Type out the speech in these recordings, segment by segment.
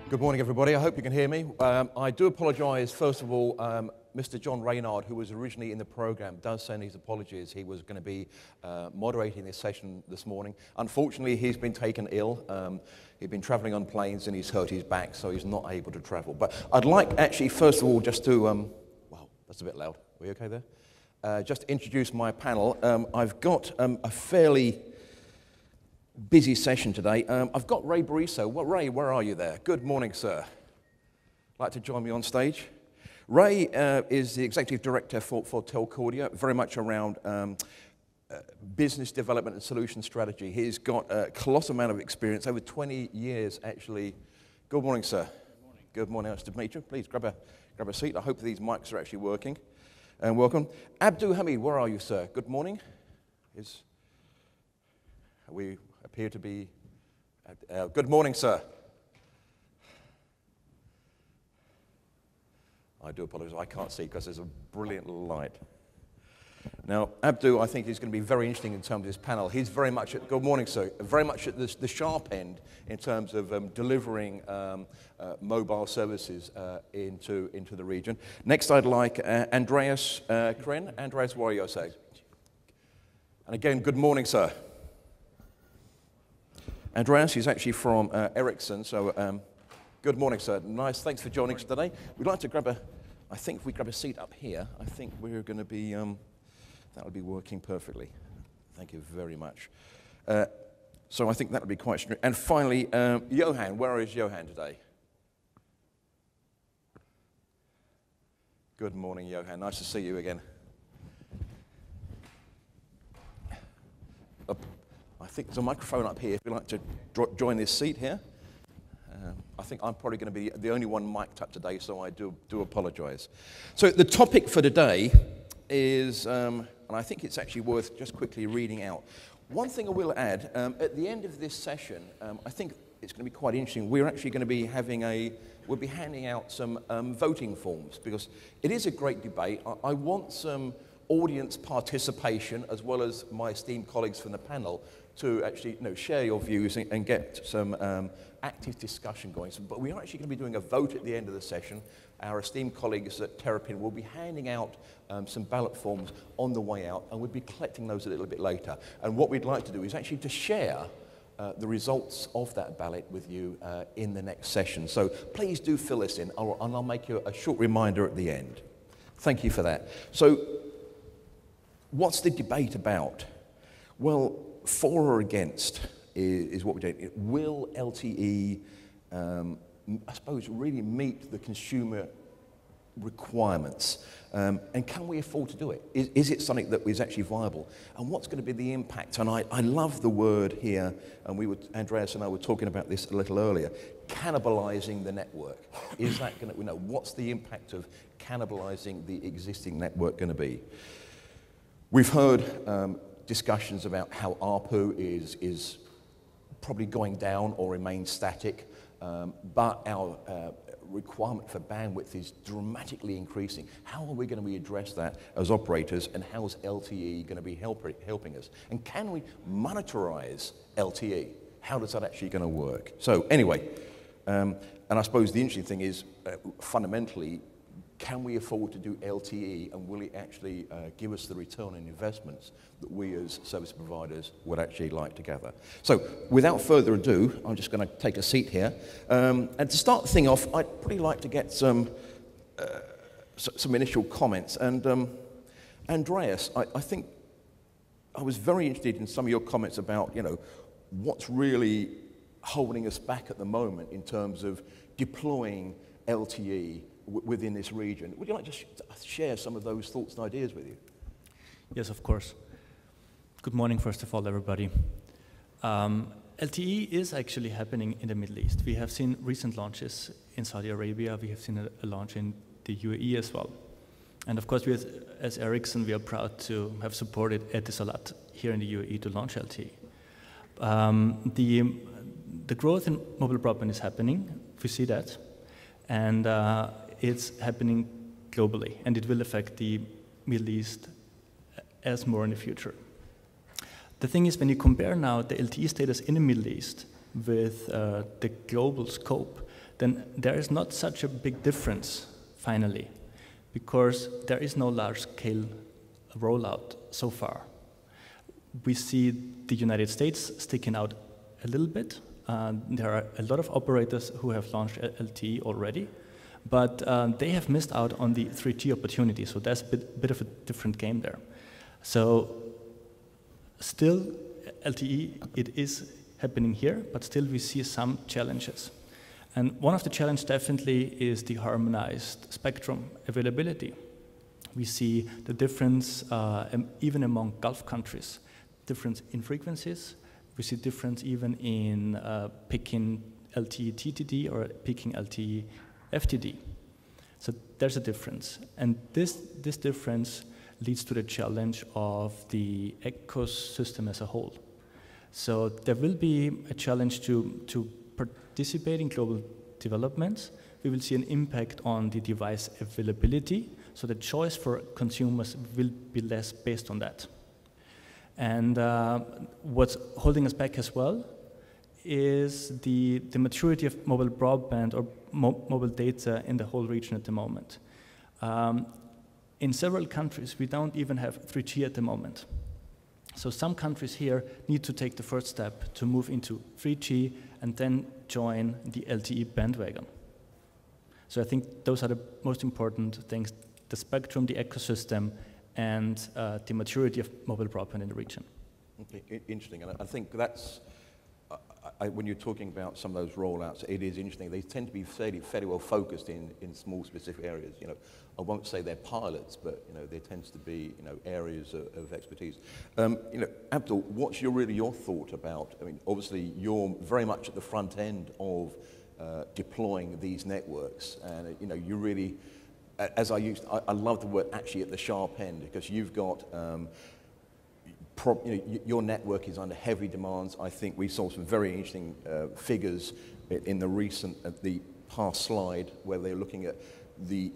Good morning, everybody. I hope you can hear me. I do apologise, first of all, Mr. John Reynard, who was originally in the programme, does send his apologies. He was going to be moderating this session this morning. Unfortunately, he's been taken ill. He's been travelling on planes and he's hurt his back, so he's not able to travel. But I'd like, actually, first of all, just to, wow, that's a bit loud. Are we okay there? Just to introduce my panel. I've got a fairly busy session today. I've got Ray Bariso. Well, Ray, where are you there? Good morning, sir. Like to join me on stage? Ray is the Executive Director for Telcordia, very much around business development and solution strategy. He's got a colossal amount of experience, over 20 years, actually. Good morning, sir. Good morning. Good morning. Nice to meet you. Please grab a seat. I hope these mics are actually working. And welcome. Abdul Hamid, where are you, sir? Good morning. We appear to be... good morning, sir. I do apologize, I can't see because there's a brilliant light. Now, Abdul, I think, is going to be very interesting in terms of this panel. He's very much at, good morning, sir, very much at the sharp end in terms of delivering mobile services into the region. Next, I'd like Andreas Kren. Andreas, where are you, sir? And again, good morning, sir. Andreas is actually from Ericsson, so good morning, sir. Nice, thanks for joining us today. We'd like to grab I think if we grab a seat up here, I think we're going to be, that'll be working perfectly. Thank you very much. So I think that'll be quite strict. And finally, Johan, where is Johan today? Good morning, Johan. Nice to see you again. I think there's a microphone up here if you'd like to join this seat here. I think I'm probably going to be the only one mic'd up today, so I do apologise. So the topic for today is, and I think it's actually worth just quickly reading out. One thing I will add, at the end of this session, I think it's going to be quite interesting. We're actually going to be we'll be handing out some voting forms, because it is a great debate. I want some audience participation, as well as my esteemed colleagues from the panel, to actually share your views and get some active discussion going. But we are actually going to be doing a vote at the end of the session. Our esteemed colleagues at Terrapin will be handing out some ballot forms on the way out, and we'll be collecting those a little bit later. And what we'd like to do is actually to share the results of that ballot with you in the next session. So please do fill this in, and I'll make you a short reminder at the end. Thank you for that. So what's the debate about? Well, for or against is what we're doing. Will LTE, I suppose, really meet the consumer requirements? And can we afford to do it? Is it something that is actually viable? And what's going to be the impact? And I love the word here, and Andreas and I were talking about this a little earlier, cannibalizing the network. Is that going to, what's the impact of cannibalizing the existing network going to be? We've heard discussions about how ARPU is probably going down or remains static, but our requirement for bandwidth is dramatically increasing. How are we going to address that as operators, and how is LTE going to be helping us? And can we monetize LTE? How does that actually going to work? So anyway, and I suppose the interesting thing is, fundamentally, can we afford to do LTE, and will it actually give us the return on investments that we as service providers would actually like to gather? So without further ado, I'm just going to take a seat here. And to start the thing off, I'd pretty like to get some initial comments. And Andreas, I think I was very interested in some of your comments about, what's really holding us back at the moment in terms of deploying LTE within this region. Would you like to share some of those thoughts and ideas with you? Yes, of course. Good morning, first of all, everybody. LTE is actually happening in the Middle East. We have seen recent launches in Saudi Arabia. We have seen a launch in the UAE as well. And of course, as Ericsson, we are proud to have supported Etisalat here in the UAE to launch LTE. The growth in mobile broadband is happening. We see that. And it's happening globally, and it will affect the Middle East as more in the future. The thing is, when you compare now the LTE status in the Middle East with the global scope, then there is not such a big difference, finally, because there is no large-scale rollout so far. We see the United States sticking out a little bit. There are a lot of operators who have launched LTE already, but they have missed out on the 3G opportunity, so there's a bit of a different game there. So still, LTE, it is happening here, but still we see some challenges. And one of the challenges definitely is the harmonized spectrum availability. We see the difference even among Gulf countries, difference in frequencies. We see difference even in picking LTE TTD or picking LTE FTD. So there's a difference. And this difference leads to the challenge of the ecosystem as a whole. So there will be a challenge to participate in global developments. We will see an impact on the device availability, so the choice for consumers will be less based on that. And what's holding us back as well is the maturity of mobile broadband or mobile data in the whole region at the moment. In several countries, we don't even have 3G at the moment. So some countries here need to take the first step to move into 3G and then join the LTE bandwagon. So I think those are the most important things: the spectrum, the ecosystem, and the maturity of mobile broadband in the region. Okay, interesting, and I think that's, when you're talking about some of those rollouts, it is interesting. They tend to be fairly well focused in small specific areas. You know, I won't say they're pilots, but you know, there tends to be areas of expertise. Abdul, what's really your thought about? I mean, obviously you're very much at the front end of deploying these networks, and you really, as I love the word actually at the sharp end, because you've got. Your network is under heavy demands. I think we saw some very interesting figures in the past slide where they're looking at the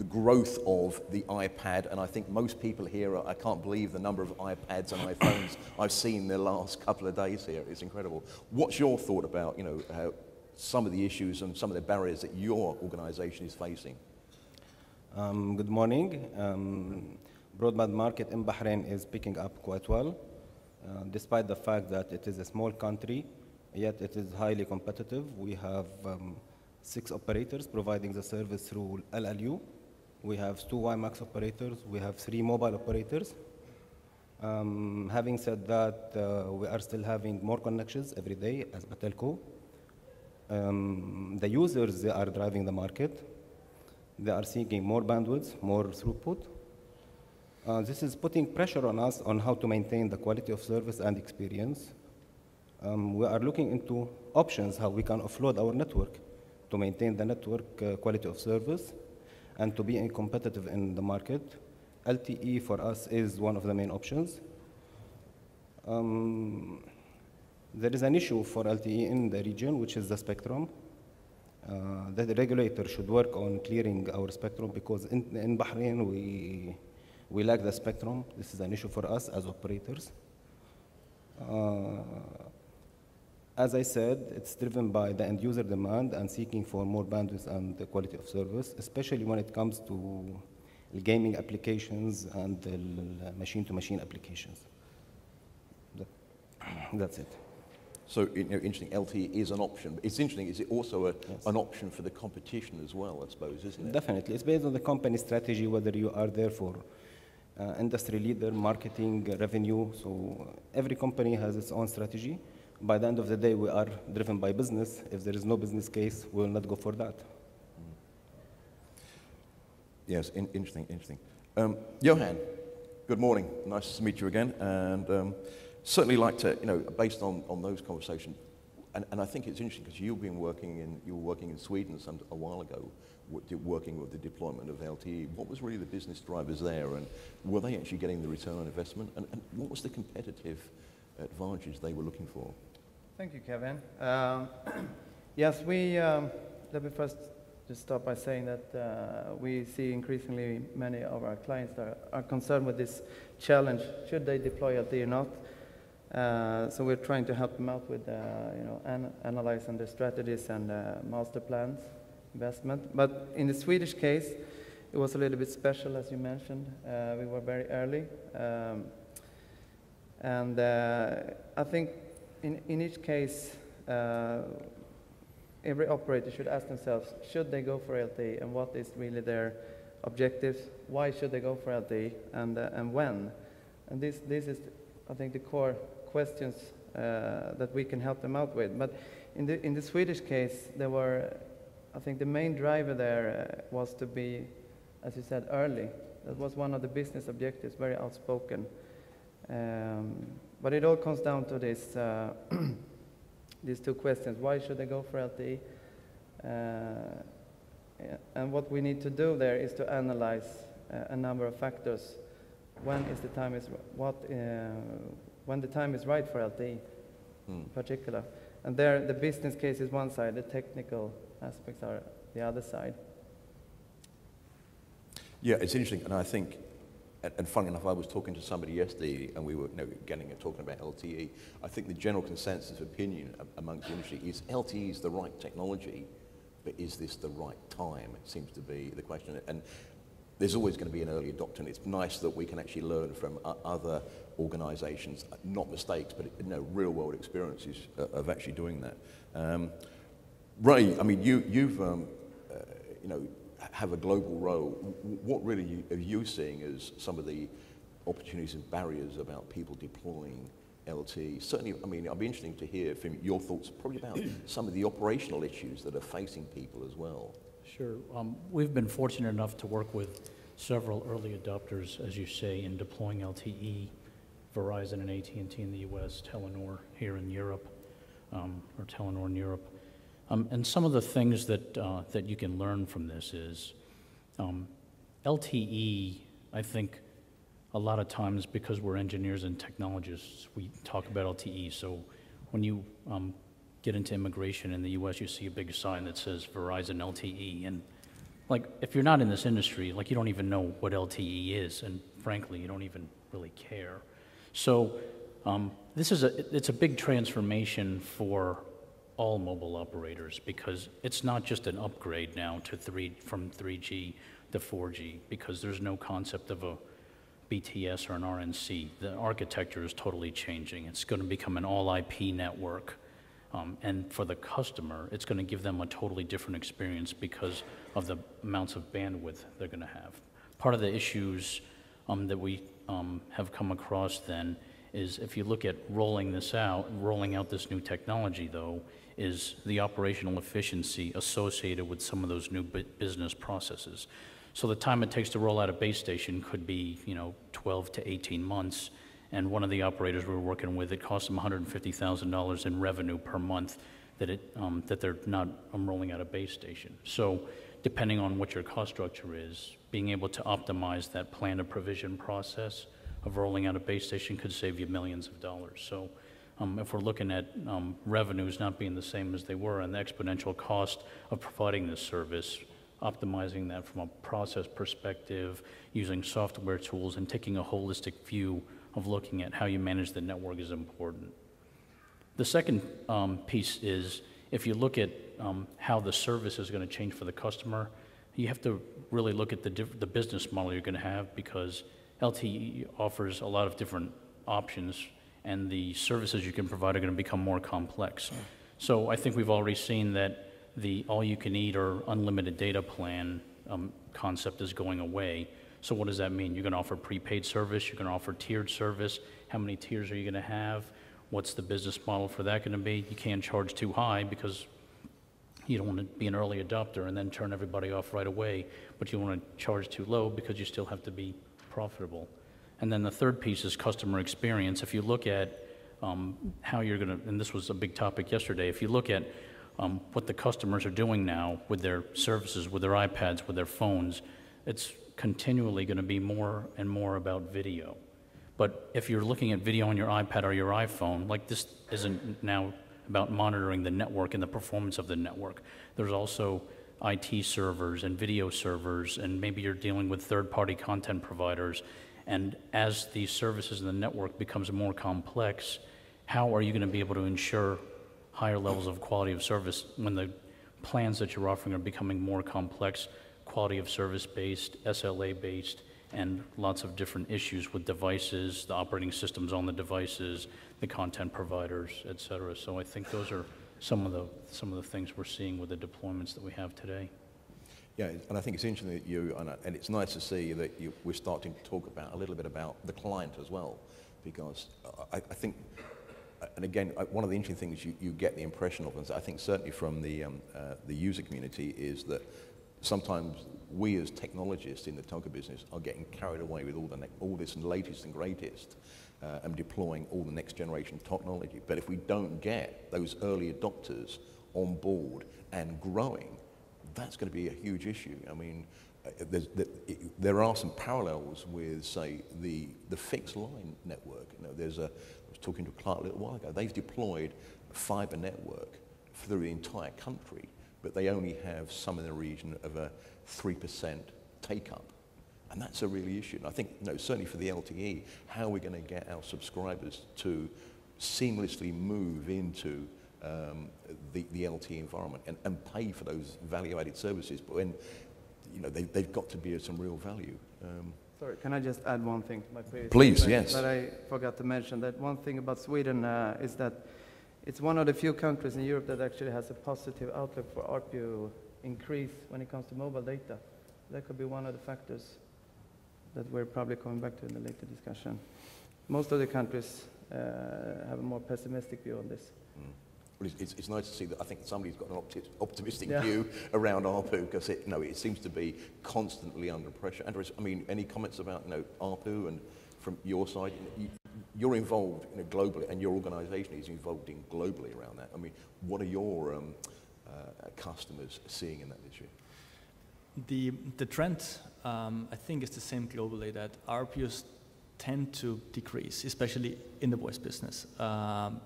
growth of the iPad, and I think most people here, I can't believe the number of iPads and iPhones I've seen the last couple of days here. It's incredible. What's your thought about how some of the issues and some of the barriers that your organization is facing? Good morning. Broadband market in Bahrain is picking up quite well, despite the fact that it is a small country, yet it is highly competitive. We have 6 operators providing the service through LLU. We have 2 WiMAX operators. We have 3 mobile operators. Having said that, we are still having more connections every day as a telco. The users, they are driving the market. They are seeking more bandwidth, more throughput. This is putting pressure on us on how to maintain the quality of service and experience. We are looking into options how we can offload our network to maintain the network quality of service and to be competitive in the market. LTE for us is one of the main options. There is an issue for LTE in the region, which is the spectrum. The regulator should work on clearing our spectrum because in Bahrain we lack the spectrum. This is an issue for us as operators. As I said, it's driven by the end user demand and seeking for more bandwidth and the quality of service, especially when it comes to gaming applications and machine-to-machine applications. That's it. So interesting, LTE is an option. But it's interesting, is it also an option for the competition as well, I suppose, isn't it? Definitely. It's based on the company strategy, whether you are there for industry leader, marketing, revenue. So every company has its own strategy. By the end of the day, we are driven by business. If there is no business case, we will not go for that. Yes, interesting. Johan, good morning. Nice to meet you again. And certainly like to, based on those conversations, and I think it's interesting because you were working in Sweden a while ago, working with the deployment of LTE. What was really the business drivers there, and were they actually getting the return on investment? And what was the competitive advantage they were looking for? Thank you, Kevin. Yes, let me first just start by saying that we see increasingly many of our clients that are concerned with this challenge. Should they deploy LTE or not? So we're trying to help them out with, analyzing their strategies and master plans, investment. But in the Swedish case, it was a little bit special, as you mentioned. We were very early. And I think in each case, every operator should ask themselves, should they go for LTE, and what is really their objectives? Why should they go for LTE, and when? And this is, I think, the core questions that we can help them out with. But in the Swedish case, there were, I think the main driver there was to be, as you said, early. That was one of the business objectives, very outspoken. But it all comes down to this, these two questions. Why should they go for LTE? And what we need to do there is to analyze a number of factors. When is the time is when the time is right for LTE, in particular. And there, the business case is one side, the technical aspects are the other side. Yeah, it's interesting, and I think, and funny enough, I was talking to somebody yesterday, and we were talking about LTE. I think the general consensus of opinion amongst the industry is LTE is the right technology, but is this the right time? It seems to be the question. And there's always going to be an early adopter, and it's nice that we can actually learn from other organizations, not mistakes, but real-world experiences of actually doing that. Ray, I mean, you've have a global role. What really are you seeing as some of the opportunities and barriers about people deploying LTE? Certainly, I mean, it'd be interesting to hear from your thoughts probably about some of the operational issues that are facing people as well. Sure. We've been fortunate enough to work with several early adopters, as you say, in deploying LTE, Verizon and AT&T in the US, Telenor here in Europe, or Telenor in Europe. And some of the things that, that you can learn from this is LTE, I think, a lot of times because we're engineers and technologists, we talk about LTE. So when you get into immigration in the US, you see a big sign that says Verizon LTE. And like, if you're not in this industry, like, you don't even know what LTE is. And frankly, you don't even really care. So it's a big transformation for all mobile operators, because it's not just an upgrade now to from 3G to 4G, because there's no concept of a BTS or an RNC. The architecture is totally changing. It's going to become an all IP network. And for the customer, it's going to give them a totally different experience because of the amounts of bandwidth they're going to have. Part of the issues that we have come across then is, if you look at rolling out this new technology, though, is the operational efficiency associated with some of those new business processes. So the time it takes to roll out a base station could be, 12 to 18 months. And one of the operators we were working with, it cost them $150,000 in revenue per month that they're not rolling out a base station. So depending on what your cost structure is, being able to optimize that plan to provision process of rolling out a base station could save you millions of dollars. So if we're looking at revenues not being the same as they were and the exponential cost of providing this service, optimizing that from a process perspective, using software tools, and taking a holistic view of looking at how you manage the network is important. The second piece is, if you look at how the service is going to change for the customer, you have to really look at the business model you're going to have, because LTE offers a lot of different options, and the services you can provide are going to become more complex. So I think we've already seen that the all-you-can-eat or unlimited data plan concept is going away. So what does that mean? You're going to offer prepaid service, you're going to offer tiered service. How many tiers are you going to have? What's the business model for that going to be? You can't charge too high because you don't want to be an early adopter and then turn everybody off right away, but you want to charge too low because you still have to be profitable. And then the third piece is customer experience. If you look at how you're going to, and this was a big topic yesterday, if you look at what the customers are doing now with their services, with their iPads, with their phones, it's continually going to be more and more about video. But if you're looking at video on your iPad or your iPhone, like, this isn't now about monitoring the network and the performance of the network. There's also IT servers and video servers, and maybe you're dealing with third-party content providers. And as these services in the network becomes more complex, how are you going to be able to ensure higher levels of quality of service when the plans that you're offering are becoming more complex, quality of service based, SLA based, and lots of different issues with devices, the operating systems on the devices, the content providers, et cetera. So I think those are some of the things we're seeing with the deployments that we have today. Yeah, and I think it's interesting that and it's nice to see that we're starting to talk about a little bit about the client as well, because I think, and again, one of the interesting things you get the impression of, and I think certainly from the user community, is that sometimes we as technologists in the telco business are getting carried away with all this latest and greatest and deploying all the next generation technology. But if we don't get those early adopters on board and growing, that's going to be a huge issue. I mean, there are some parallels with, say, the fixed line network. You know, I was talking to a client a little while ago. They've deployed a fiber network through the entire country, but they only have some in the region of a 3% take-up. And that's a really issue. And I think, certainly for the LTE, how are we going to get our subscribers to seamlessly move into the LTE environment and pay for those value-added services? But when, they've got to be of some real value. Sorry, can I just add one thing to my previous Please, statement yes. that I forgot to mention? That one thing about Sweden is that it's one of the few countries in Europe that actually has a positive outlook for ARPU increase when it comes to mobile data. That could be one of the factors that we're probably coming back to in the later discussion. Most of the countries have a more pessimistic view on this. Well, it's nice to see that I think somebody's got an optimistic view around ARPU, because it seems to be constantly under pressure. Andres, I mean, any comments about ARPU, and from your side? You're involved globally, and your organisation is involved in globally around that. I mean, what are your customers seeing in that issue? The trend, I think, is the same globally, that ARPUs tend to decrease, especially in the voice business.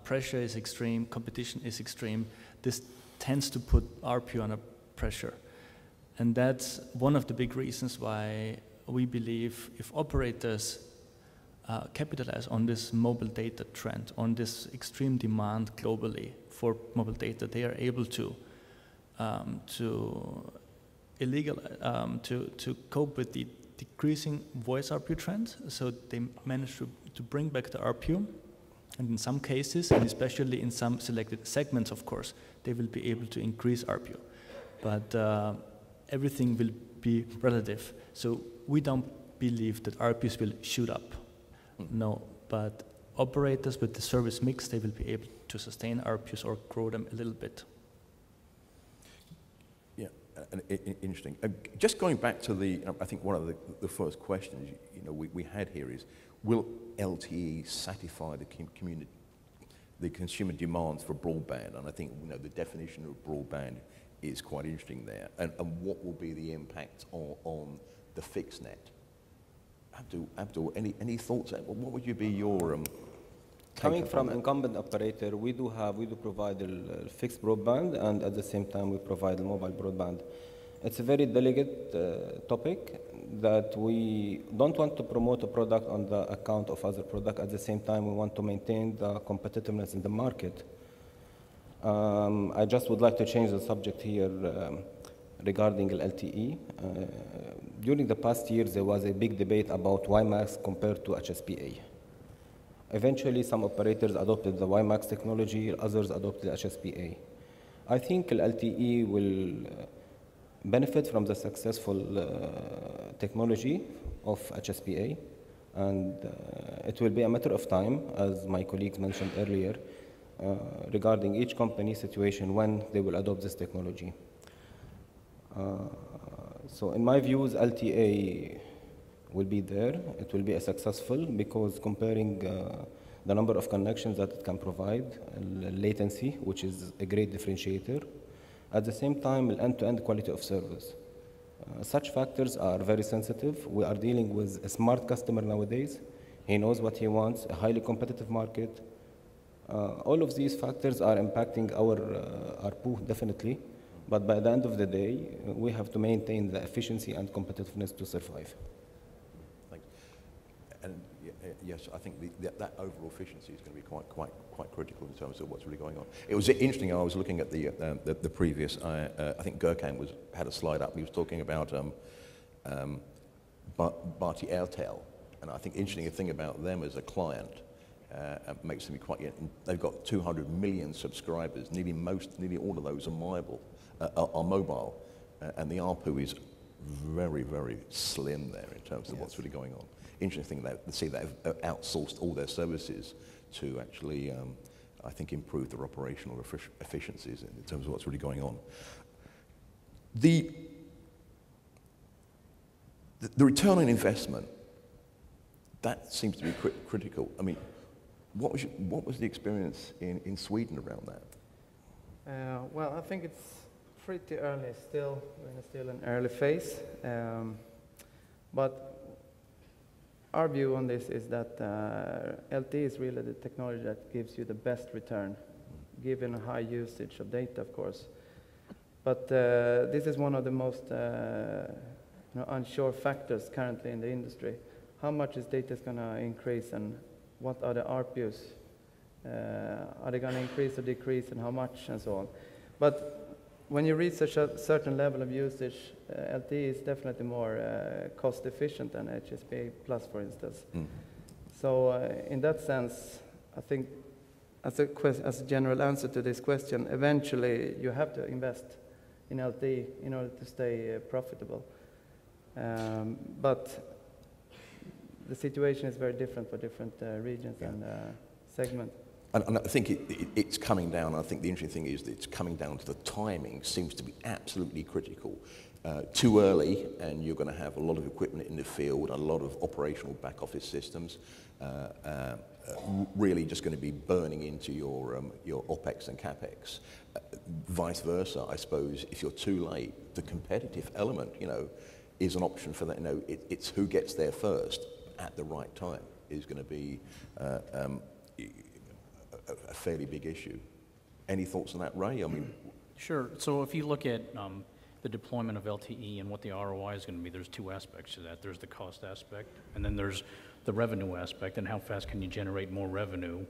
Pressure is extreme, competition is extreme. This tends to put ARPU under pressure. And that's one of the big reasons why we believe if operators capitalize on this mobile data trend, on this extreme demand globally for mobile data, they are able to cope with the decreasing voice ARPU trend. So they manage to bring back the ARPU, and in some cases, and especially in some selected segments, of course, they will be able to increase ARPU. But everything will be relative. So we don't believe that ARPUs will shoot up. No, but operators with the service mix, they will be able to sustain ARPUs or grow them a little bit. Yeah, interesting. Just going back to I think one of the first questions we had here is, will LTE satisfy the consumer demands for broadband? And I think the definition of broadband is quite interesting there. And what will be the impact on the fixed net? Abdul, any thoughts? What would be your Coming from incumbent operator, we do provide the fixed broadband, and at the same time we provide the mobile broadband. It's a very delicate topic that we don't want to promote a product on the account of other product. At the same time, we want to maintain the competitiveness in the market. I just would like to change the subject here regarding LTE. During the past years, there was a big debate about WiMAX compared to HSPA. Eventually, some operators adopted the WiMAX technology, others adopted HSPA. I think LTE will benefit from the successful technology of HSPA, and it will be a matter of time, as my colleagues mentioned earlier, regarding each company situation when they will adopt this technology. So in my views, LTA will be there. It will be a successful, because comparing the number of connections that it can provide, latency, which is a great differentiator, at the same time, end-to-end quality of service. Such factors are very sensitive. We are dealing with a smart customer nowadays. He knows what he wants, a highly competitive market. All of these factors are impacting our ARPU, definitely. But by the end of the day, we have to maintain the efficiency and competitiveness to survive. And yes, I think that overall efficiency is going to be quite critical in terms of what's really going on. It was interesting. I was looking at the previous. I think Gurkan had a slide up. He was talking about Bharti Airtel, and I think interesting thing about them as a client makes them quite. They've got 200 million subscribers. Nearly all of those are mobile, and the ARPU is very, very slim there in terms of what's really going on. Interesting thing to see they've outsourced all their services to actually, I think, improve their operational efficiencies in terms of what's really going on. The return on investment, that seems to be critical. I mean, what was the experience in Sweden around that? Well, I think it's pretty early still. We're still in early phase. But our view on this is that LTE is really the technology that gives you the best return, given a high usage of data, of course. But this is one of the most unsure factors currently in the industry. How much is data going to increase, and what are the ARPUs? Are they going to increase or decrease, and how much, and so on? But when you reach such a certain level of usage, LTE is definitely more cost efficient than HSPA Plus, for instance. So in that sense, I think as a general answer to this question, eventually you have to invest in LTE in order to stay profitable. But the situation is very different for different regions and segments. And I think it's coming down. I think the interesting thing is that it's coming down to the timing seems to be absolutely critical. Too early, and you're going to have a lot of equipment in the field, a lot of operational back office systems, really just going to be burning into your OPEX and CAPEX. Vice versa, I suppose, if you're too late, the competitive element, is an option for that. It's who gets there first at the right time is going to be a fairly big issue. Any thoughts on that, Ray? I mean, sure. So if you look at the deployment of LTE and what the ROI is going to be, there's two aspects to that. There's the cost aspect, and then there's the revenue aspect, and how fast can you generate more revenue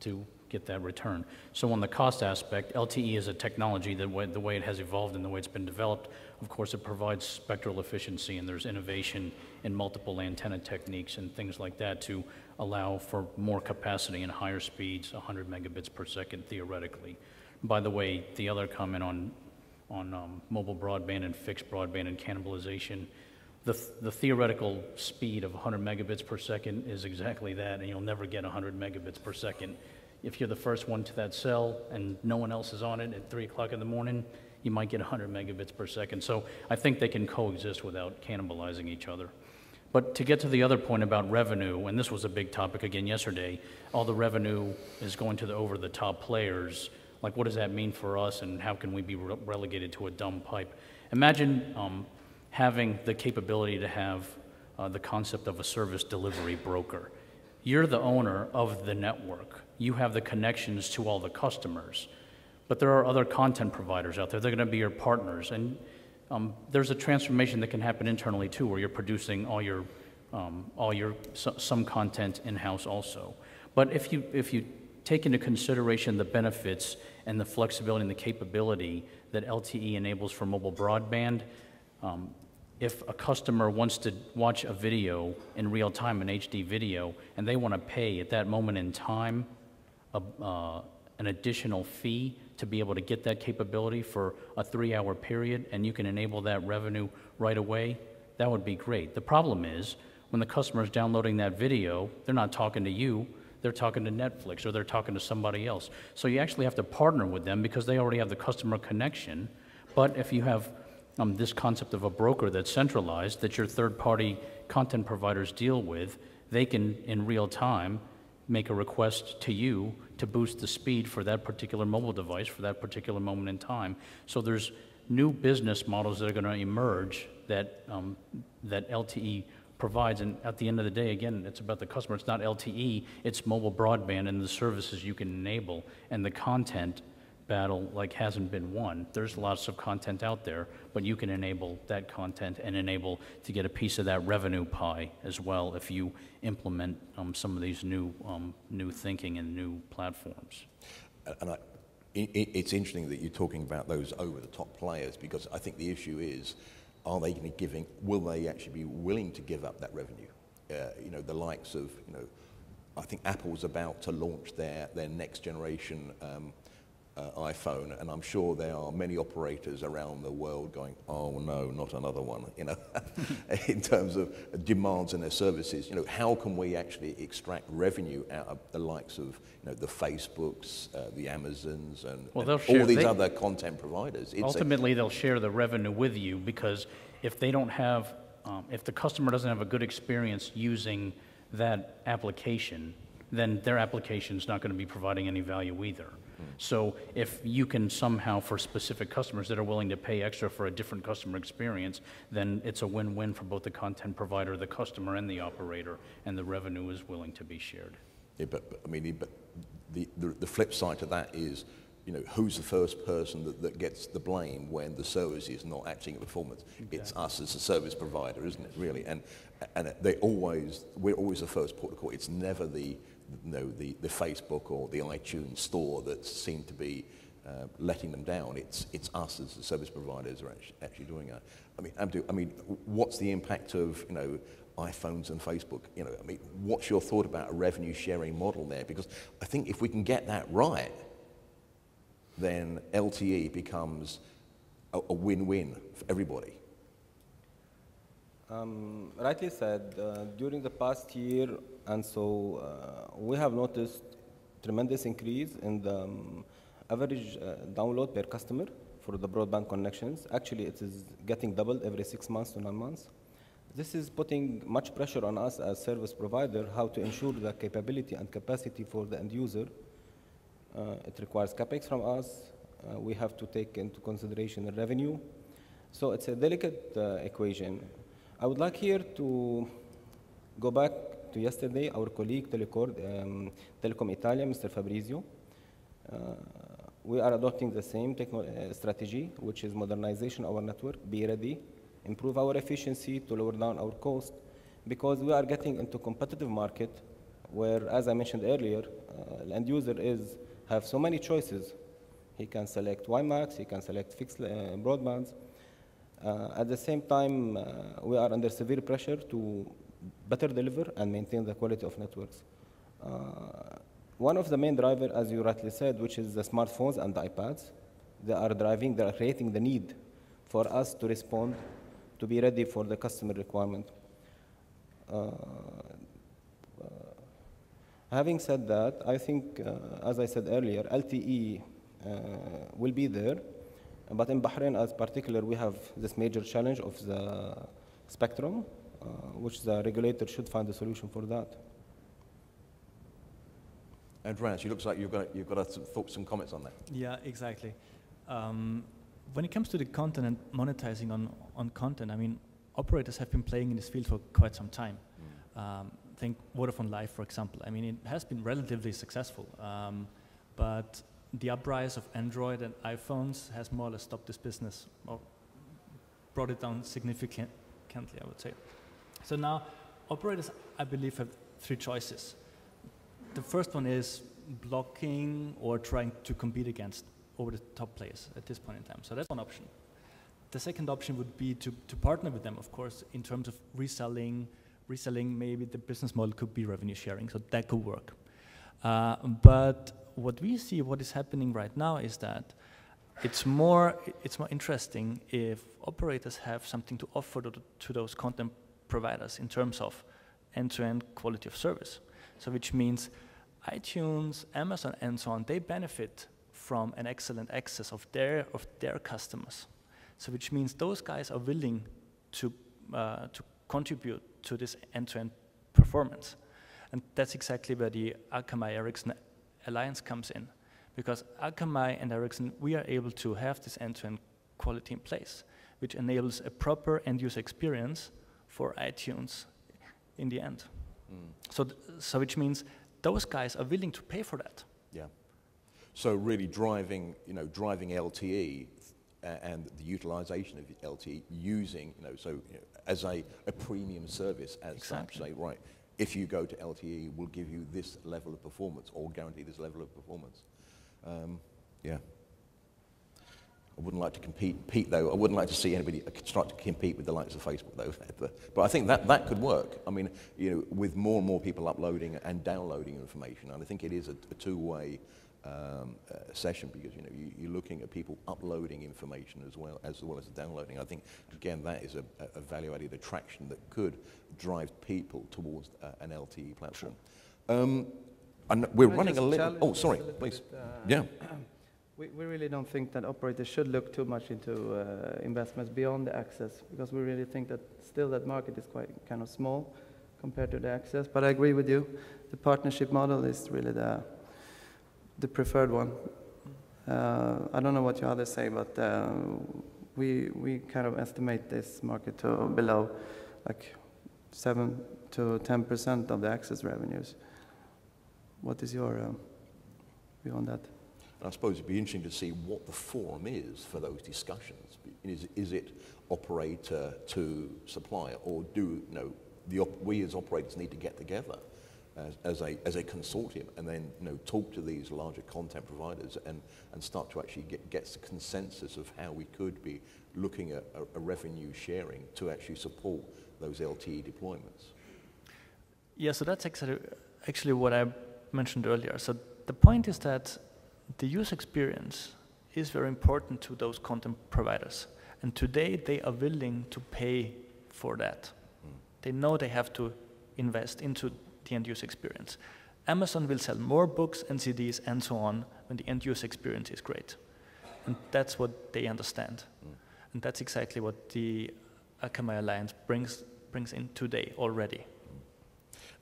to get that return. So on the cost aspect, LTE is a technology that the way it has evolved and the way it's been developed, of course, it provides spectral efficiency, and there's innovation in multiple antenna techniques and things like that to allow for more capacity and higher speeds, 100 megabits per second theoretically. By the way, the other comment on mobile broadband and fixed broadband and cannibalization, the theoretical speed of 100 megabits per second is exactly that, and you'll never get 100 megabits per second. If you're the first one to that cell and no one else is on it at 3 o'clock in the morning, you might get 100 megabits per second. So I think they can coexist without cannibalizing each other. But to get to the other point about revenue, and this was a big topic again yesterday, all the revenue is going to the over-the-top players. Like, what does that mean for us, and how can we be relegated to a dumb pipe? Imagine having the capability to have the concept of a service delivery broker. You're the owner of the network. You have the connections to all the customers. But there are other content providers out there. They're going to be your partners. And there's a transformation that can happen internally too, where you're producing some content in-house also. But if you take into consideration the benefits and the flexibility and the capability that LTE enables for mobile broadband, if a customer wants to watch a video in real time, an HD video, and they want to pay at that moment in time an additional fee to be able to get that capability for a 3-hour period, and you can enable that revenue right away, that would be great. The problem is, when the customer is downloading that video, they're not talking to you, they're talking to Netflix, or they're talking to somebody else. So you actually have to partner with them because they already have the customer connection. But if you have this concept of a broker that's centralized, that your third-party content providers deal with, they can, in real time, make a request to you to boost the speed for that particular mobile device for that particular moment in time. So there's new business models that are going to emerge that that LTE provides, and at the end of the day, again, it's about the customer. It's not LTE, it's mobile broadband and the services you can enable and the content battle like hasn't been won. There's lots of content out there, but you can enable that content and enable to get a piece of that revenue pie as well if you implement some of these new thinking and new platforms. And it's interesting that you're talking about those over-the-top players, because I think the issue is, are they going to will they actually be willing to give up that revenue? You know, the likes of, you know, I think Apple's about to launch their next generation iPhone, and I'm sure there are many operators around the world going, oh no, not another one, you know, in terms of demands and their services. You know, how can we actually extract revenue out of the likes of, you know, the Facebooks, the Amazons, and all these other content providers? Ultimately, they'll share the revenue with you, because if they don't have, if the customer doesn't have a good experience using that application, then their application is not going to be providing any value either. So if you can somehow, for specific customers that are willing to pay extra for a different customer experience, then it's a win-win for both the content provider, the customer, and the operator, and the revenue is willing to be shared. Yeah, but I mean, the flip side to that is, you know, who's the first person that gets the blame when the service is not acting at performance? Exactly. It's us as a service provider, isn't it, really? And we're always the first port of call. It's never the Facebook or the iTunes store that seem to be letting them down. It's us as the service providers are actually doing it. I mean, Abdu, what's the impact of, you know, iPhones and Facebook? You know, I mean, what's your thought about a revenue sharing model there? Because I think if we can get that right, then LTE becomes a win-win for everybody. Rightly said, during the past year, and so we have noticed tremendous increase in the average download per customer for the broadband connections. Actually, it is getting doubled every 6 months to 9 months. This is putting much pressure on us as service provider, how to ensure the capability and capacity for the end user. It requires CapEx from us. We have to take into consideration the revenue. So it's a delicate equation. I would like here to go back to yesterday, our colleague Telecom Italia, Mr. Fabrizio. We are adopting the same strategy, which is modernization of our network, be ready, improve our efficiency to lower down our cost, because we are getting into competitive market where, as I mentioned earlier, the end user have so many choices. He can select WiMAX, he can select fixed broadbands. At the same time, we are under severe pressure to better deliver and maintain the quality of networks. One of the main drivers, as you rightly said, which is the smartphones and the iPads, they are creating the need for us to respond, to be ready for the customer requirement. Having said that, I think, as I said earlier, LTE will be there, but in Bahrain as particular, we have this major challenge of the spectrum, which the regulator should find a solution for that. Andreas, it looks like you've got some comments on that. Yeah, exactly. When it comes to the content and monetizing on content, I mean, operators have been playing in this field for quite some time. Think Vodafone Live, for example. I mean, it has been relatively successful, but the uprise of Android and iPhones has more or less stopped this business, or brought it down significantly, I would say. So now, operators, I believe, have 3 choices. The first one is blocking or trying to compete against over-the-top players at this point in time. So that's one option. The second option would be to partner with them, of course, in terms of reselling. Maybe the business model could be revenue sharing, so that could work. But what we see, what is happening right now, is that it's more interesting if operators have something to offer to those content providers in terms of end-to-end quality of service. So which means iTunes, Amazon, and so on, they benefit from an excellent access of their customers. So which means those guys are willing to contribute to this end-to-end performance. And that's exactly where the Akamai Ericsson alliance comes in. Because Akamai and Ericsson, we are able to have this end-to-end quality in place, which enables a proper end-user experience for iTunes in the end. Mm. So which means those guys are willing to pay for that. Yeah. So really driving, driving LTE and the utilization of LTE using, as a premium service as such. Say, right, if you go to LTE, we'll give you this level of performance or guarantee this level of performance. Yeah. I wouldn't like to compete, though. I wouldn't like to see anybody start to compete with the likes of Facebook, though. But I think that could work. I mean, with more and more people uploading and downloading information, and I think it is a two-way session, because you're looking at people uploading information as well as downloading. I think again that is a value-added attraction that could drive people towards an LTE platform. And we're running a little. Oh, sorry, please. Yeah. We really don't think that operators should look too much into investments beyond the access, because we really think that still that market is quite kind of small compared to the access. But I agree with you, the partnership model is really the preferred one. I don't know what you others say, but we kind of estimate this market to below like 7 to 10% of the access revenues. What is your view on that? I suppose it'd be interesting to see what the forum is for those discussions. Is it operator to supplier, or do we as operators need to get together as a consortium and then talk to these larger content providers and start to actually get the consensus of how we could be looking at a revenue sharing to actually support those LTE deployments? Yeah, so that's actually what I mentioned earlier. So the point is that the user experience is very important to those content providers. And today they are willing to pay for that. They know they have to invest into the end user experience. Amazon will sell more books and CDs and so on when the end user experience is great. And that's what they understand. And that's exactly what the Akamai Alliance brings in today already.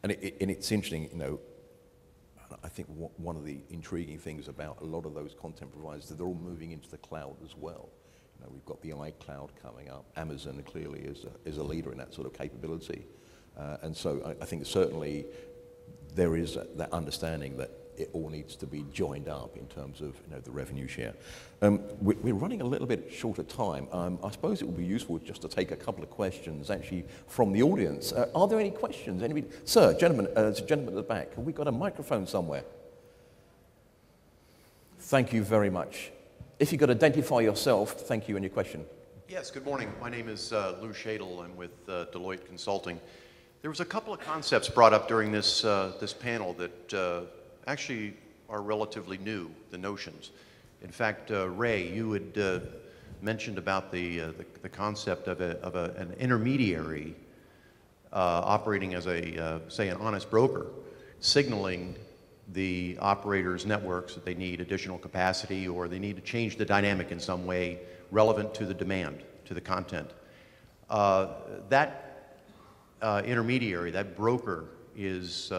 And it's interesting, I think one of the intriguing things about a lot of those content providers is that they're all moving into the cloud as well. We've got the iCloud coming up. Amazon clearly is a leader in that sort of capability. And so I think certainly there is that understanding that it all needs to be joined up in terms of the revenue share. We're running a little bit short of time. I suppose it would be useful just to take a couple of questions actually from the audience. Are there any questions? Anybody? Sir, gentlemen, there's a gentleman at the back. Have we got a microphone somewhere? Thank you very much. If you could identify yourself, thank you, and your question. Yes, good morning. My name is Lou Shadle. I'm with Deloitte Consulting. There was a couple of concepts brought up during this panel that actually are relatively new, the notions. In fact, Ray, you had mentioned about the concept of an intermediary operating as say an honest broker, signaling the operators' networks that they need additional capacity or they need to change the dynamic in some way relevant to the demand, to the content. That intermediary, that broker, is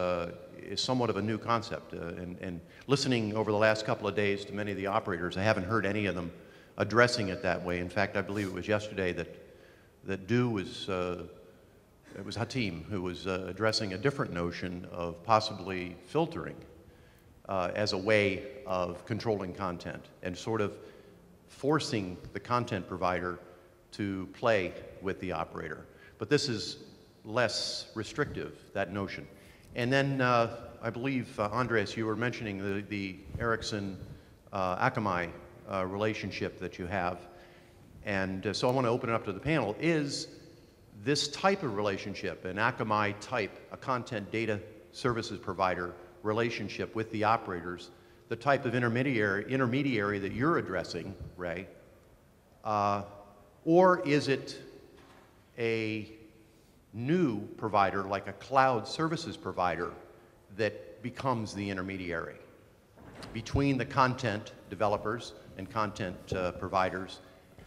somewhat of a new concept. And listening over the last couple of days to many of the operators, I haven't heard any of them addressing it that way. In fact, I believe it was yesterday that it was Hatim who was addressing a different notion of possibly filtering as a way of controlling content and sort of forcing the content provider to play with the operator. But this is less restrictive, that notion. And then I believe, Andres, you were mentioning the Ericsson-Akamai relationship that you have. And so I want to open it up to the panel. Is this type of relationship, an Akamai type, a content data services provider relationship with the operators, the type of intermediary that you're addressing, Ray, or is it a new provider, like a cloud services provider, that becomes the intermediary between the content developers and content providers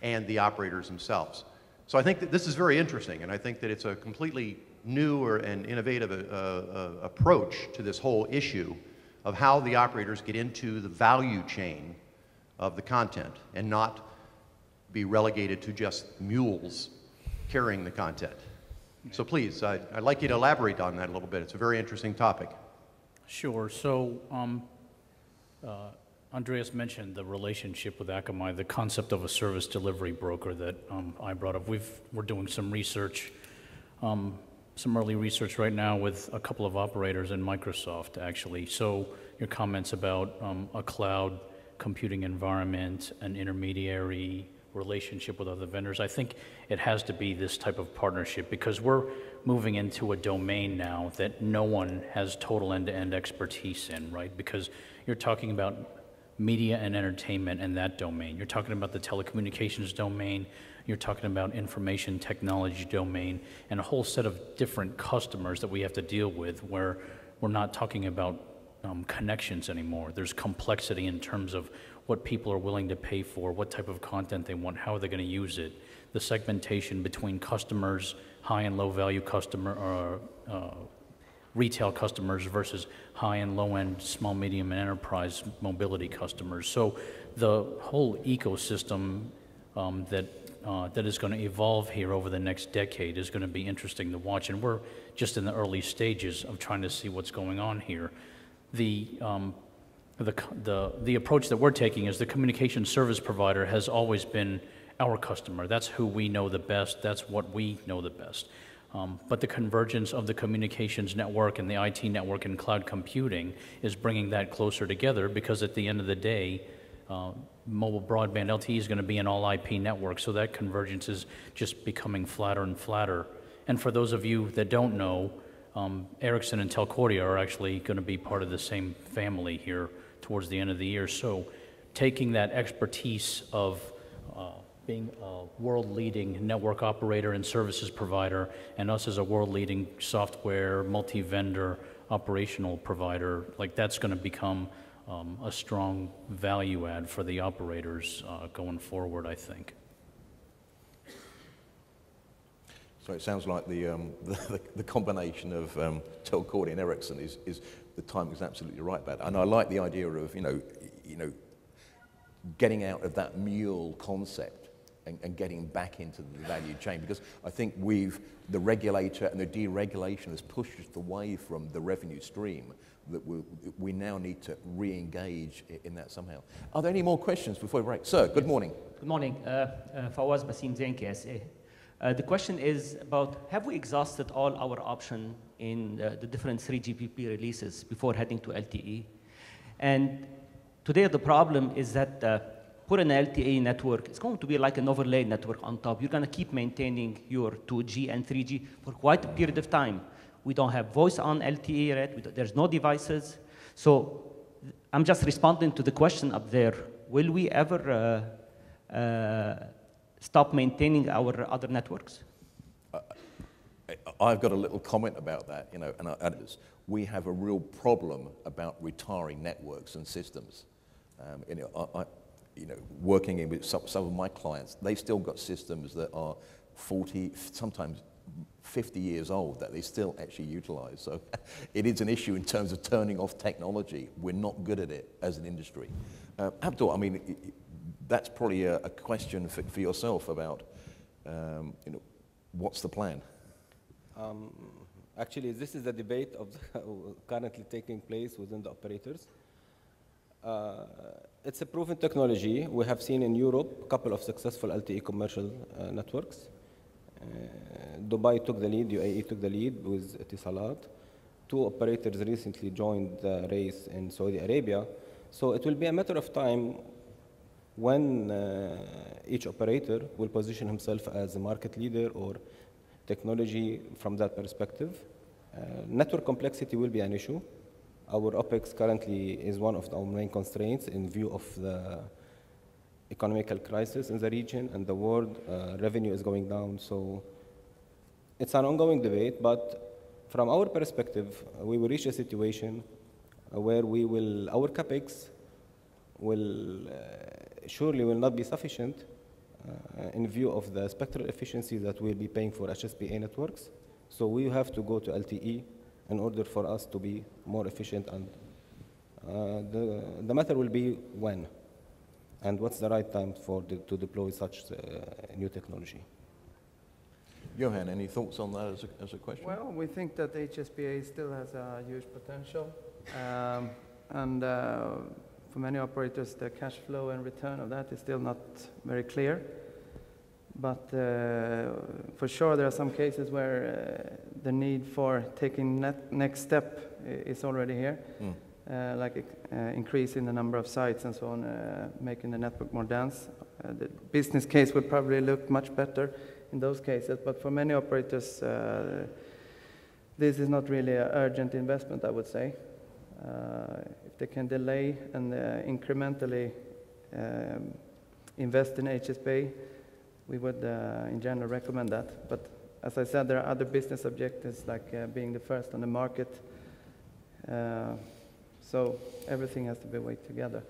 and the operators themselves? So I think that this is very interesting, and I think that it's a completely new and innovative approach to this whole issue of how the operators get into the value chain of the content and not be relegated to just mules carrying the content. So please, I'd like you to elaborate on that a little bit. It's a very interesting topic. Sure. So Andreas mentioned the relationship with Akamai, the concept of a service delivery broker that I brought up. We're doing some research, some early research right now with a couple of operators in Microsoft, actually. So your comments about a cloud computing environment, an intermediary relationship with other vendors, I think it has to be this type of partnership because we're moving into a domain now that no one has total end-to-end expertise in, right? Because you're talking about media and entertainment in that domain. You're talking about the telecommunications domain. You're talking about information technology domain and a whole set of different customers that we have to deal with where we're not talking about connections anymore. There's complexity in terms of what people are willing to pay for, what type of content they want, how are they going to use it, the segmentation between customers, high and low value customer or retail customers versus high and low end, small, medium, and enterprise mobility customers. So the whole ecosystem that is going to evolve here over the next decade is going to be interesting to watch, and we're just in the early stages of trying to see what's going on here. The approach that we're taking is the communication service provider has always been our customer. That's who we know the best. That's what we know the best. But the convergence of the communications network and the IT network and cloud computing is bringing that closer together because at the end of the day, mobile broadband LTE is going to be an all IP network, so that convergence is just becoming flatter and flatter. And for those of you that don't know, Ericsson and Telcordia are actually going to be part of the same family here towards the end of the year. So taking that expertise of being a world-leading network operator and services provider, and us as a world-leading software, multi-vendor operational provider, like that's going to become a strong value add for the operators going forward, I think. So it sounds like the combination of Telcordia and Ericsson is the timing is absolutely right about it. And I like the idea of getting out of that mule concept and getting back into the value chain, because I think the regulator and the deregulation has pushed us away from the revenue stream that we now need to re-engage in that somehow. Are there any more questions before we break? Sir, good morning. Good morning. Fawaz Basim Zain, KSA. The question is about, have we exhausted all our options in the different 3GPP releases before heading to LTE? And today the problem is that put an LTE network, it's going to be like an overlay network on top. You're going to keep maintaining your 2G and 3G for quite a period of time. We don't have voice on LTE yet. There's no devices. So I'm just responding to the question up there. Will we ever stop maintaining our other networks? I've got a little comment about that, and we have a real problem about retiring networks and systems. Working with some of my clients, they've still got systems that are 40, sometimes 50 years old that they still actually utilize. So it is an issue in terms of turning off technology. We're not good at it as an industry. Abdul, I mean, that's probably a question for yourself about, what's the plan? Actually, this is a debate currently taking place within the operators. It's a proven technology. We have seen in Europe a couple of successful LTE commercial networks. Dubai took the lead, UAE took the lead with Etisalat. 2 operators recently joined the race in Saudi Arabia. So it will be a matter of time when each operator will position himself as a market leader or technology from that perspective. Network complexity will be an issue. Our OpEx currently is one of our main constraints in view of the economical crisis in the region and the world. Revenue is going down, so it's an ongoing debate, but from our perspective, we will reach a situation where our CapEx surely will not be sufficient in view of the spectral efficiency that we'll be paying for HSPA networks. So we have to go to LTE in order for us to be more efficient, and the matter will be when and what's the right time to deploy such new technology. Johan, any thoughts on that as a question? Well, we think that HSPA still has a huge potential. And for many operators, the cash flow and return of that is still not very clear. But for sure, there are some cases where the need for taking next step is already here, like increasing the number of sites and so on, making the network more dense. The business case would probably look much better in those cases, but for many operators, this is not really an urgent investment, I would say. If they can delay and incrementally invest in HSPA, we would, in general, recommend that. But as I said, there are other business objectives, like being the first on the market. So everything has to be weighed together,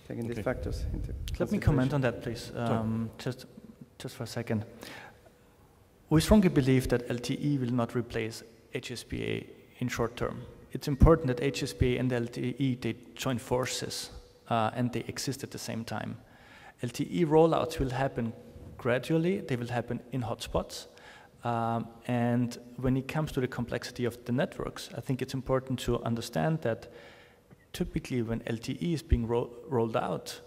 taking these factors into consideration. Let me comment on that, please, just for a second. We strongly believe that LTE will not replace HSPA in short term. It's important that HSPA and LTE, they join forces and they exist at the same time. LTE rollouts will happen gradually, they will happen in hotspots. And when it comes to the complexity of the networks, I think it's important to understand that typically when LTE is being rolled out,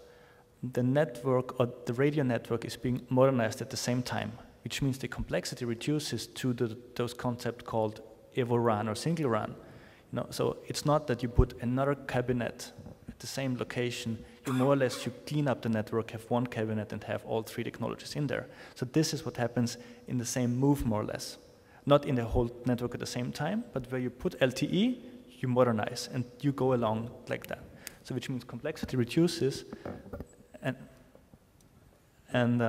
the network or the radio network is being modernized at the same time, which means the complexity reduces to those concepts called Evo RAN or single RAN. So it's not that you put another cabinet at the same location. You more or less, you clean up the network, have one cabinet and have all three technologies in there. So this is what happens in the same move, more or less. Not in the whole network at the same time, but where you put LTE, you modernize and you go along like that. So which means complexity reduces and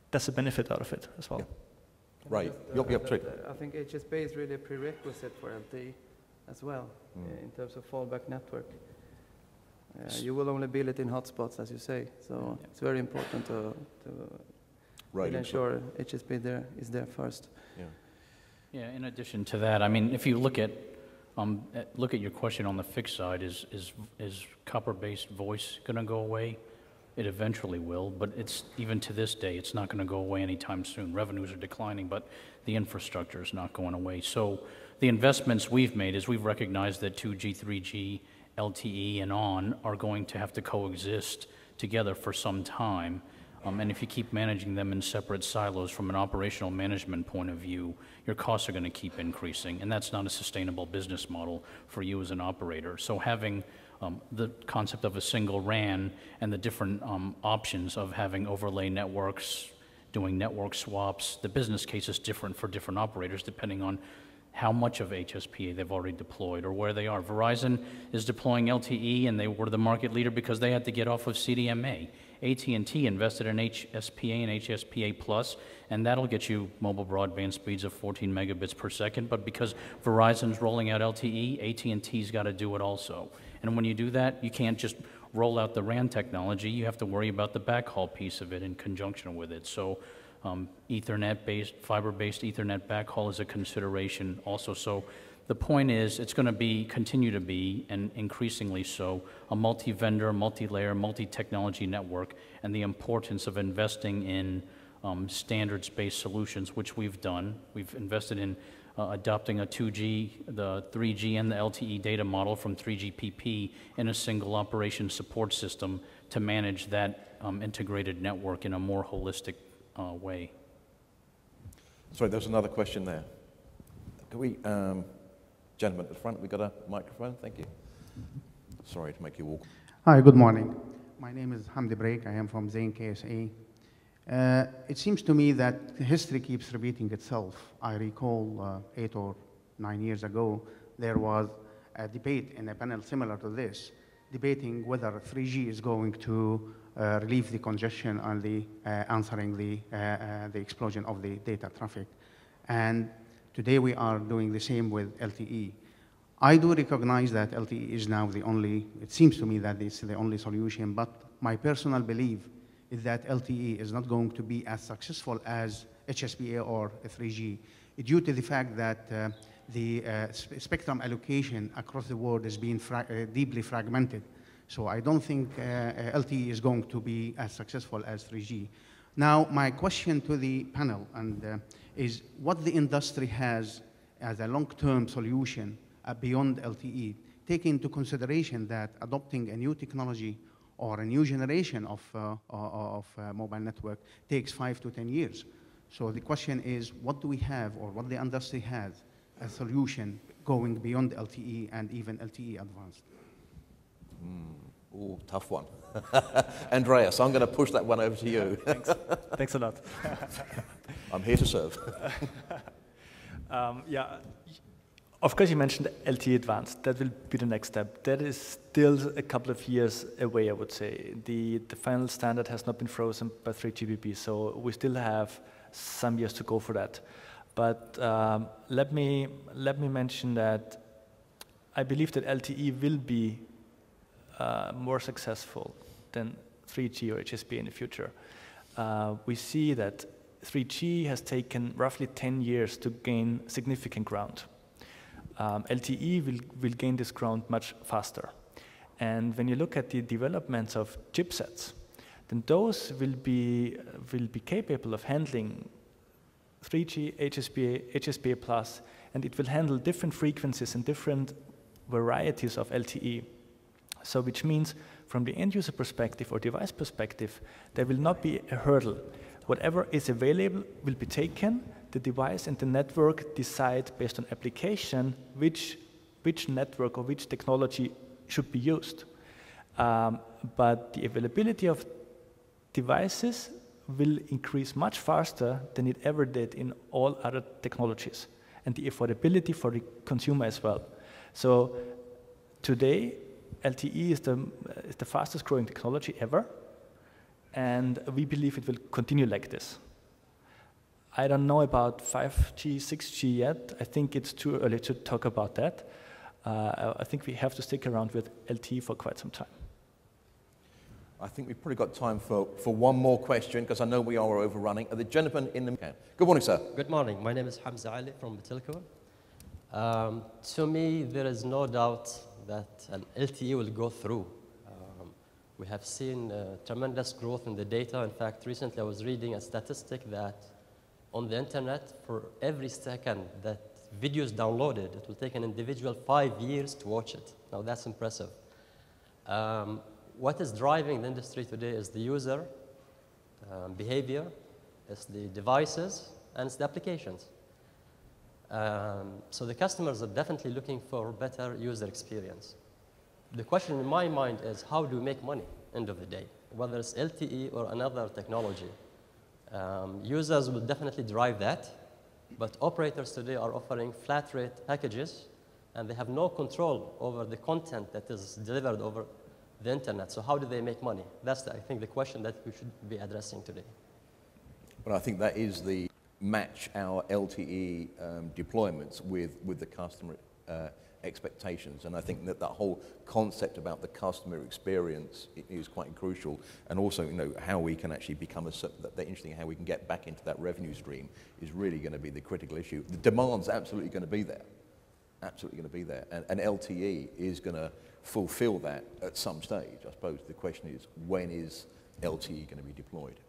that's a benefit out of it as well. Yeah. Right. I think HSPA is really a prerequisite for LTE as well, in terms of fallback network. You will only build it in hotspots, as you say, so it's very important to ensure HSPA is there first. Yeah, in addition to that, I mean, if you look at your question on the fixed side, is copper-based voice going to go away? It eventually will, but it's even to this day, it's not going to go away anytime soon. Revenues are declining, but the infrastructure is not going away. So the investments we've made is we've recognized that 2G, 3G, LTE, and on are going to have to coexist together for some time. And if you keep managing them in separate silos from an operational management point of view, your costs are going to keep increasing, and that's not a sustainable business model for you as an operator. So having the concept of a single RAN and the different options of having overlay networks, doing network swaps, the business case is different for different operators depending on how much of HSPA they've already deployed or where they are. Verizon is deploying LTE, and they were the market leader because they had to get off of CDMA. AT&T invested in HSPA and HSPA Plus, and that'll get you mobile broadband speeds of 14 megabits per second, but because Verizon's rolling out LTE, AT&T's got to do it also. And when you do that, you can't just roll out the RAN technology, you have to worry about the backhaul piece of it in conjunction with it. So Ethernet-based, fiber-based Ethernet backhaul is a consideration also. So the point is, it's going to continue to be, and increasingly so, a multi-vendor, multi-layer, multi-technology network, and the importance of investing in standards-based solutions, which we've done. We've invested in adopting a 2G, the 3G, and the LTE data model from 3GPP in a single operation support system to manage that integrated network in a more holistic way. Sorry, there's another question there. Can we, gentleman at the front, we got a microphone? Thank you. Sorry to make you walk. Hi, good morning. My name is Hamdi Break. I am from Zain KSA. It seems to me that history keeps repeating itself. I recall 8 or 9 years ago, there was a debate in a panel similar to this, debating whether 3G is going to relieve the congestion on the answering the explosion of the data traffic. And today we are doing the same with LTE. I do recognize that LTE is now the only, it seems to me that it's the only solution, but my personal belief is that LTE is not going to be as successful as HSPA or 3G due to the fact that the spectrum allocation across the world is being deeply fragmented. So I don't think LTE is going to be as successful as 3G. Now, my question to the panel is what the industry has as a long-term solution beyond LTE take into consideration that adopting a new technology or a new generation of mobile network takes 5 to 10 years. So the question is, what do we have, or what the industry has, a solution going beyond LTE and even LTE Advanced? Ooh, tough one. Andreas, I'm going to push that one over to you. Thanks. Thanks a lot. I'm here to serve. Yeah, of course you mentioned LTE Advanced. That will be the next step. That is still a couple of years away, I would say. The final standard has not been frozen by 3GPP, so we still have some years to go for that. But let me mention that I believe that LTE will be more successful than 3G or HSPA in the future. We see that 3G has taken roughly 10 years to gain significant ground. LTE will gain this ground much faster. And when you look at the developments of chipsets, then those will be capable of handling 3G, HSPA, HSPA+, and it will handle different frequencies and different varieties of LTE. So which means from the end user perspective or device perspective, there will not be a hurdle. Whatever is available will be taken. The device and the network decide based on application which network or which technology should be used. But the availability of devices will increase much faster than it ever did in all other technologies, and the affordability for the consumer as well. So today, LTE is the fastest growing technology ever, and we believe it will continue like this. I don't know about 5G, 6G yet. I think it's too early to talk about that. I think we have to stick around with LTE for quite some time. I think we've probably got time for one more question, because I know we are overrunning. The gentleman in the... Good morning, sir. Good morning. My name is Hamza Ali from Telecoms. To me, there is no doubt that an LTE will go through. We have seen tremendous growth in the data. In fact, recently I was reading a statistic that on the internet, for every second that video is downloaded, it will take an individual 5 years to watch it. Now that's impressive. What is driving the industry today is the user behavior, it's the devices, and it's the applications. So the customers are definitely looking for better user experience. The question in my mind is, how do we make money, end of the day? Whether it's LTE or another technology. Users will definitely drive that, but operators today are offering flat rate packages, and they have no control over the content that is delivered over the internet. So how do they make money? That's, I think, the question that we should be addressing today. Well, I think that is the match our LTE deployments with the customer expectations, and I think that that whole concept about the customer experience is quite crucial, and also, you know, how we can actually become that interesting, how we can get back into that revenue stream is really going to be the critical issue. The demand's absolutely going to be there, absolutely going to be there, and LTE is going to fulfill that at some stage. I suppose the question is, when is LTE going to be deployed?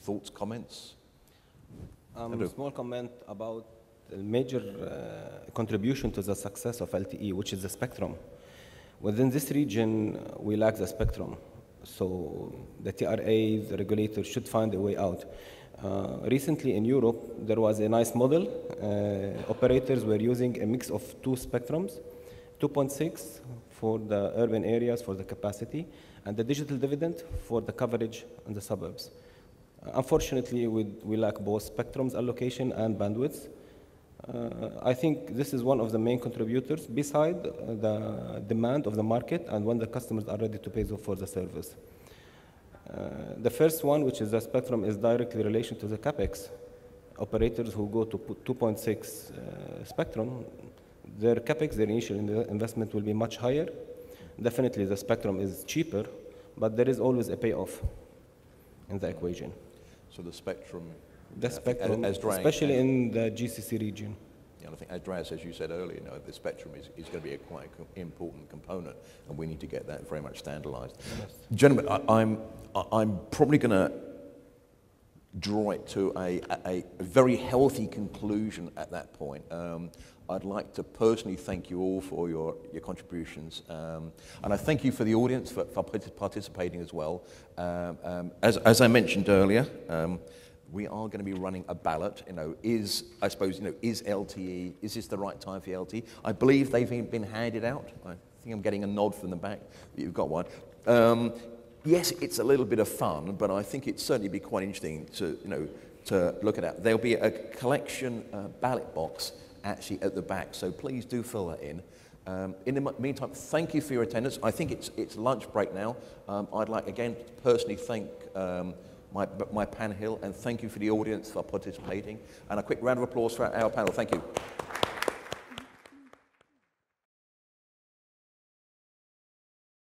Thoughts, comments? A small comment about the major contribution to the success of LTE, which is the spectrum. Within this region, we lack the spectrum. So the TRA, the regulators, should find a way out. Recently in Europe, there was a nice model. Operators were using a mix of two spectrums, 2.6 for the urban areas for the capacity, and the digital dividend for the coverage in the suburbs. Unfortunately, we lack both spectrums allocation and bandwidth. I think this is one of the main contributors beside the demand of the market and when the customers are ready to pay for the service. The first one, which is the spectrum, is directly relation to the CapEx. Operators who go to 2.6 spectrum, their CapEx, their initial investment will be much higher. Definitely the spectrum is cheaper, but there is always a payoff in the equation. So the spectrum, especially in the GCC region. Yeah, I think, Andreas, as you said earlier, you know, the spectrum is going to be a quite important component, and we need to get that very much standardized. Yes. Gentlemen, I'm probably going to draw it to a very healthy conclusion at that point. I'd like to personally thank you all for your contributions. And I thank you for the audience for participating as well. As I mentioned earlier, we are going to be running a ballot. Is LTE, is this the right time for LTE? I believe they've been handed out. I think I'm getting a nod from the back that you've got one. Yes, it's a little bit of fun, but I think it'd certainly be quite interesting to look at that. There'll be a collection ballot box actually at the back, so please do fill that in. In the meantime, thank you for your attendance. I think it's lunch break now. I'd like again to personally thank my panel and thank you for the audience for participating. And a quick round of applause for our panel. Thank you.